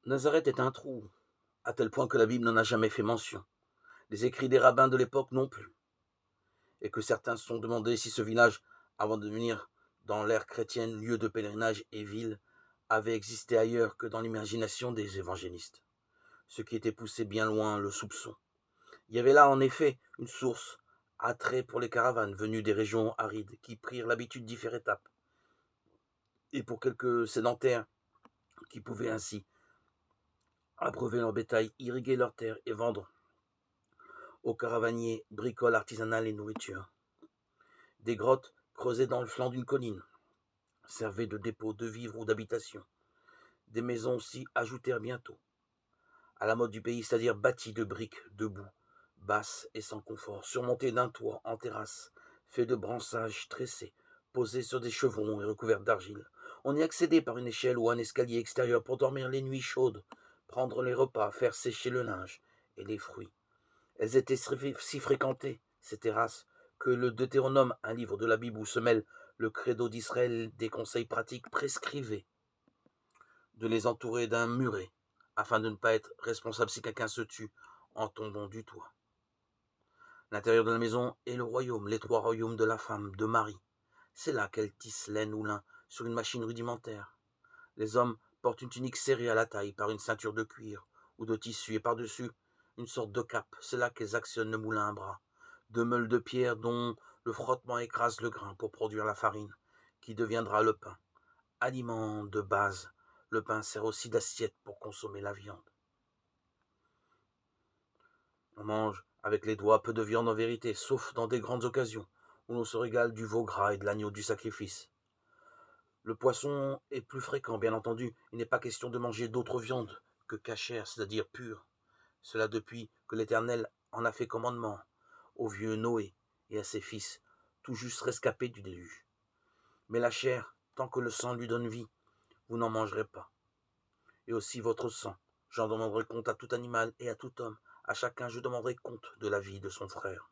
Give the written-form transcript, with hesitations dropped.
Nazareth est un trou, à tel point que la Bible n'en a jamais fait mention. Les écrits des rabbins de l'époque non plus. Et que certains se sont demandé si ce village, avant de devenir, dans l'ère chrétienne, lieu de pèlerinage et ville, avait existé ailleurs que dans l'imagination des évangélistes, ce qui était poussé bien loin le soupçon. Il y avait là, en effet, une source, attrait pour les caravanes venues des régions arides, qui prirent l'habitude d'y faire étape, et pour quelques sédentaires qui pouvaient ainsi abreuver leur bétail, irriguer leurs terres et vendre aux caravaniers bricoles artisanales et nourriture. Des grottes creusées dans le flanc d'une colline servaient de dépôt de vivres ou d'habitation. Des maisons s'y ajoutèrent bientôt, à la mode du pays, c'est-à-dire bâties de briques, debout, basses et sans confort, surmontées d'un toit en terrasse, fait de branchages tressés, posés sur des chevrons et recouverts d'argile. On y accédait par une échelle ou un escalier extérieur pour dormir les nuits chaudes, prendre les repas, faire sécher le linge et les fruits. Elles étaient si fréquentées, ces terrasses, que le Deutéronome, un livre de la Bible où se mêle le credo d'Israël des conseils pratiques, prescrivait de les entourer d'un muret, afin de ne pas être responsable si quelqu'un se tue en tombant du toit. L'intérieur de la maison est le royaume, les trois royaumes de la femme, de Marie. C'est là qu'elle tisse laine ou lin sur une machine rudimentaire. Les hommes portent une tunique serrée à la taille par une ceinture de cuir ou de tissu et par-dessus une sorte de cape. C'est là qu'elles actionnent le moulin à bras. Deux meules de pierre dont le frottement écrase le grain pour produire la farine, qui deviendra le pain. Aliment de base, le pain sert aussi d'assiette pour consommer la viande. On mange avec les doigts peu de viande en vérité, sauf dans des grandes occasions, où l'on se régale du veau gras et de l'agneau du sacrifice. Le poisson est plus fréquent, bien entendu. Il n'est pas question de manger d'autres viandes que cachère, c'est-à-dire pure. Cela depuis que l'Éternel en a fait commandement au vieux Noé et à ses fils, tout juste rescapés du déluge. Mais la chair, tant que le sang lui donne vie, vous n'en mangerez pas. Et aussi votre sang. J'en demanderai compte à tout animal et à tout homme. À chacun je demanderai compte de la vie de son frère.